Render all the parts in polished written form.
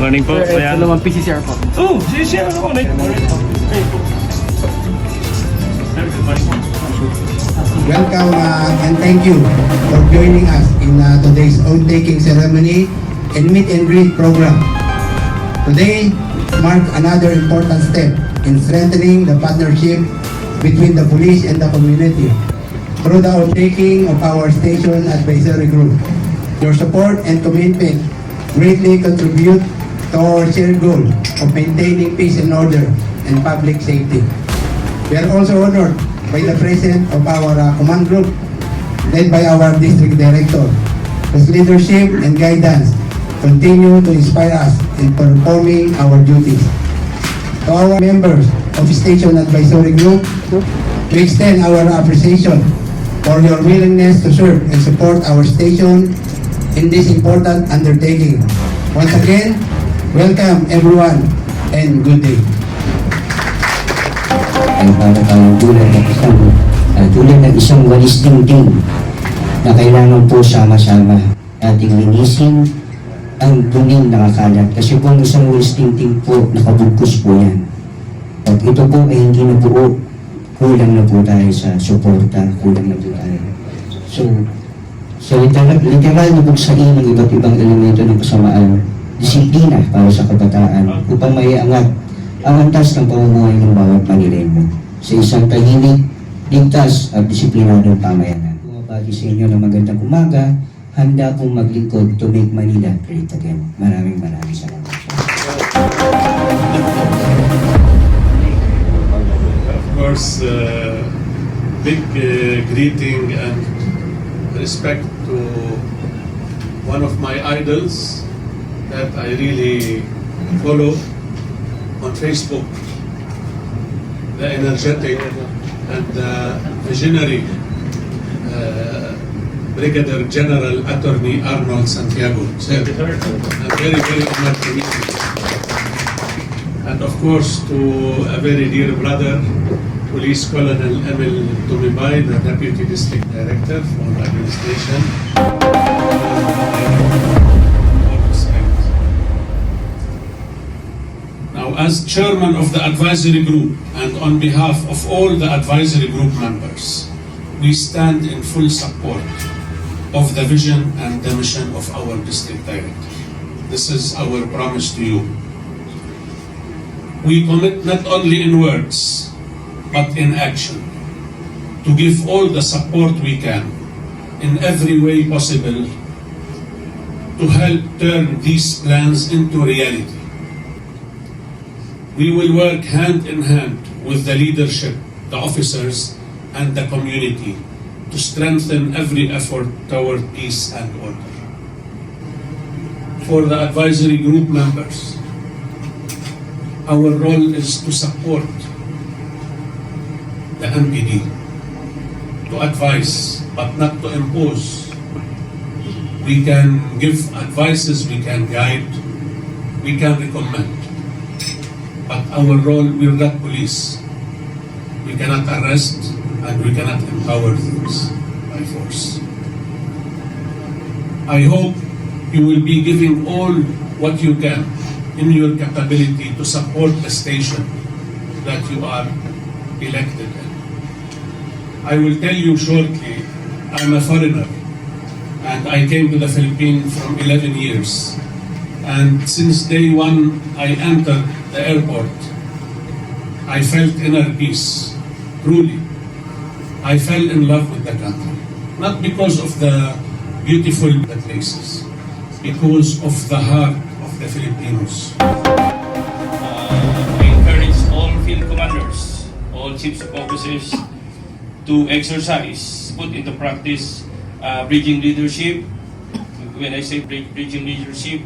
morning po. Ayan. Sa naman PCCR po. Oh, share ako. Good morning po. Welcome and thank you for joining us in today's oath-taking ceremony and meet and greet program. Today marks another important step in strengthening the partnership between the police and the community through the oath-taking of our station advisory group. Your support and commitment greatly contribute to our shared goal of maintaining peace and order and public safety. We are also honored by the presence of our command group led by our district director, whose leadership and guidance continue to inspire us in performing our duties. To our members of Station Advisory Group, we extend our appreciation for your willingness to serve and support our station in this important undertaking. Once again, welcome everyone and good day. Ay para tayong tulad ng isang walis dingding na kailangan po sama-sama ating linisin ang duming nakakalat. Kasi po ang isang walis dingding po, nakabugkos po yan. At ito po ay hindi na buo, kulang na po tayo sa suporta, kulang na po tayo. So literal na bugsain ng iba't ibang elemento ng kasamaan, disiplina para sa kabataan upang maiangat ang antas ng pamumuhay ng bawat Manileño sa isang tahimik, ligtas at disiplinadong pamayanan. Bumabati sa inyo ng magandang umaga, handa pong maglingkod to make Manila great again. Maraming salamat. Of course, big greeting and respect to one of my idols that I really follow on Facebook, the energetic and visionary Brigadier General Attorney Arnold Santiago. Sir, I'm very honored to meet you. And of course, to a very dear brother, Police Colonel Emil Tumibay, the Deputy District Director for Administration. As chairman of the advisory group and on behalf of all the advisory group members, we stand in full support of the vision and the mission of our district director. This is our promise to you. We commit not only in words, but in action, to give all the support we can in every way possible to help turn these plans into reality. We will work hand in hand with the leadership, the officers, and the community to strengthen every effort toward peace and order. For the advisory group members, our role is to support the MPD, to advise but not to impose. We can give advices, we can guide, we can recommend. But our role, we're not police. We cannot arrest and we cannot empower things by force. I hope you will be giving all what you can in your capability to support the station that you are elected in. I will tell you shortly, I'm a foreigner and I came to the Philippines from 11 years. And since day one I entered the airport, I felt inner peace, truly. I fell in love with the country. Not because of the beautiful places, because of the heart of the Filipinos. We encourage all field commanders, all chiefs of officers to exercise, put into practice bridging leadership. When I say bridging leadership,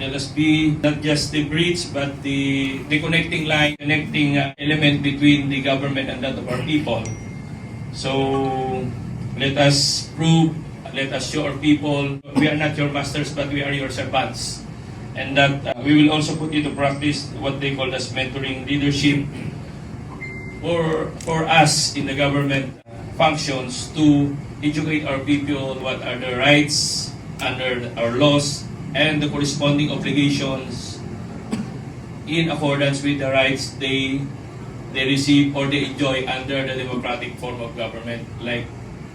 let us be not just the bridge, but the connecting line, connecting element between the government and that of our people. So let us prove, let us show our people, we are not your masters, but we are your servants. And that we will also put into practice what they call as mentoring leadership for us in the government functions to educate our people what are the rights under our laws and the corresponding obligations in accordance with the rights they receive or they enjoy under the democratic form of government like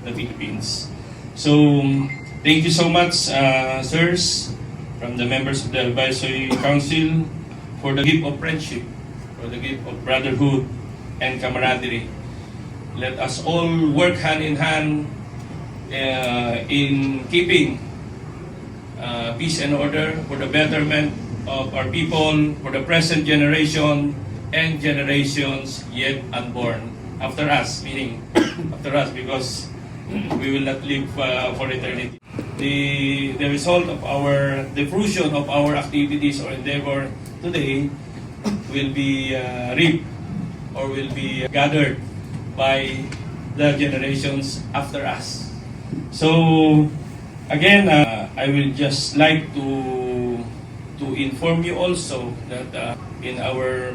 the Philippines. So, thank you so much, sirs, from the members of the Advisory Council for the gift of friendship, for the gift of brotherhood and camaraderie. Let us all work hand in hand in keeping peace and order for the betterment of our people, for the present generation and generations yet unborn after us, meaning after us, because we will not live for eternity. The result of the fruition of our activities or endeavor today will be reaped or will be gathered by the generations after us. So again, I will just like to inform you also that in our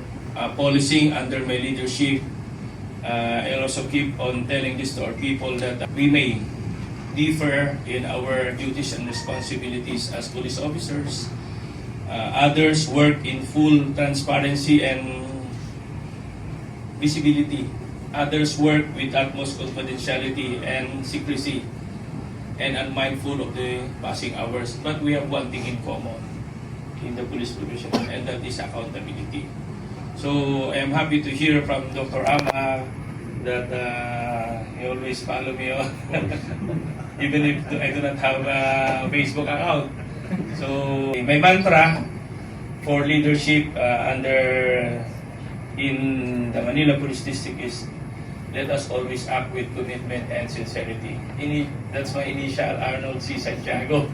policing under my leadership, I'll also keep on telling this to our people that we may differ in our duties and responsibilities as police officers. Others work in full transparency and visibility. Others work with utmost confidentiality and secrecy and unmindful of the passing hours. But we have one thing in common in the police profession, and that is accountability. So I am happy to hear from Dr. Ama that he always follow me on even if I do not have a Facebook account. So my mantra for leadership in the Manila Police District is let us always act with commitment and sincerity. That's my initial, Arnold C. Santiago.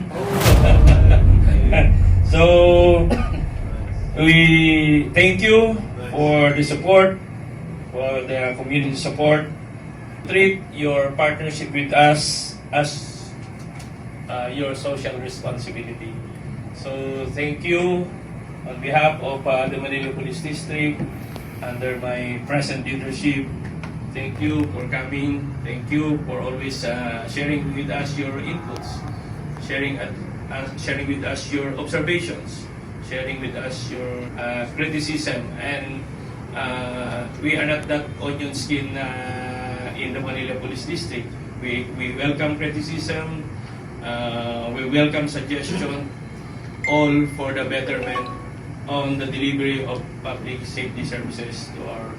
So we thank you for the support, for the community support. Treat your partnership with us as your social responsibility. So thank you on behalf of the Manila Police District under my present leadership. Thank you for coming. Thank you for always sharing with us your inputs, sharing with us your observations, sharing with us your criticism. And we are not that onion skin in the Manila Police District. We welcome criticism, we welcome suggestion, all for the betterment on the delivery of public safety services to our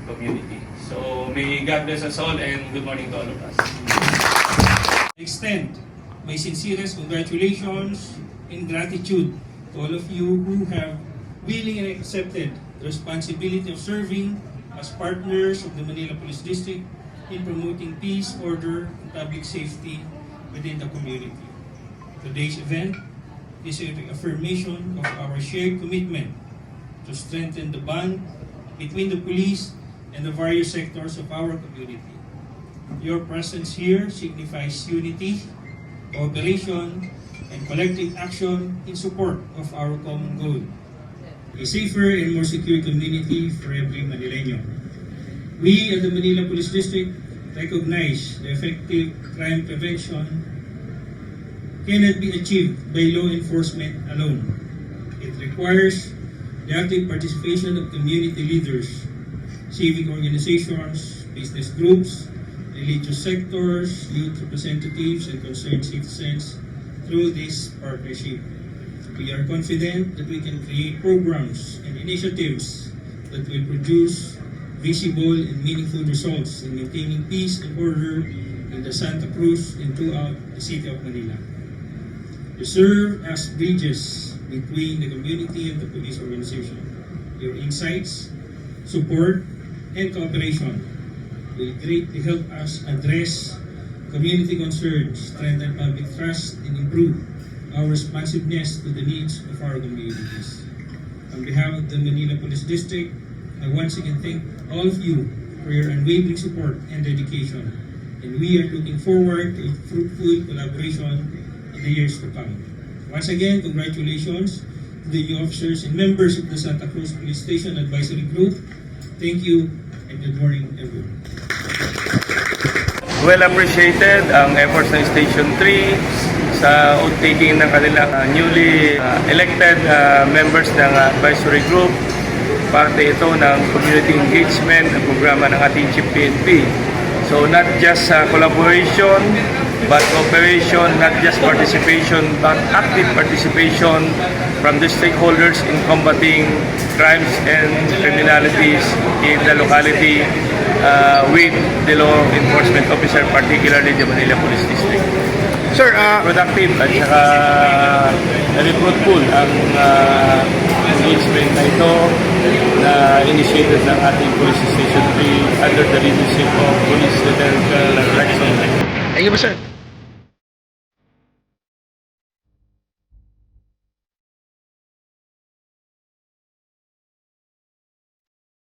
community. So may God bless us all, and good morning to all of us. Extend my sincerest congratulations and gratitude to all of you who have willingly accepted the responsibility of serving as partners of the Manila Police District in promoting peace, order, and public safety within the community. Today's event is an affirmation of our shared commitment to strengthen the bond between the police and the various sectors of our community. Your presence here signifies unity, cooperation, and collective action in support of our common goal: a safer and more secure community for every Manileño. We at the Manila Police District recognize the effective crime prevention cannot be achieved by law enforcement alone. It requires the active participation of community leaders, civic organizations, business groups, religious sectors, youth representatives, and concerned citizens through this partnership. We are confident that we can create programs and initiatives that will produce visible and meaningful results in maintaining peace and order in the Santa Cruz and throughout the city of Manila. To serve as bridges between the community and the police organization. Your insights, support, and cooperation will greatly help us address community concerns, strengthen public trust, and improve our responsiveness to the needs of our communities. On behalf of the Manila Police District, I once again thank all of you for your unwavering support and dedication, and we are looking forward to fruitful collaboration in the years to come. Once again, congratulations to the new officers and members of the Santa Cruz Police Station Advisory Group. Thank you, and good morning, everyone. Well appreciated ang efforts ng Station 3 sa oath-taking ng kanilang newly elected members ng advisory group. parte ito ng community engagement na programa ng ating Chief PNP. So not just collaboration, but cooperation, not just participation, but active participation from the stakeholders in combating crimes and criminalities in the locality with the law enforcement officer, particularly the Manila Police District. Sir, Productive at saka very fruitful ang engagement na ito na initiated ng ating Police Station 3 under the leadership of Police Lieutenant Colonel Rexon. thank you po, sir.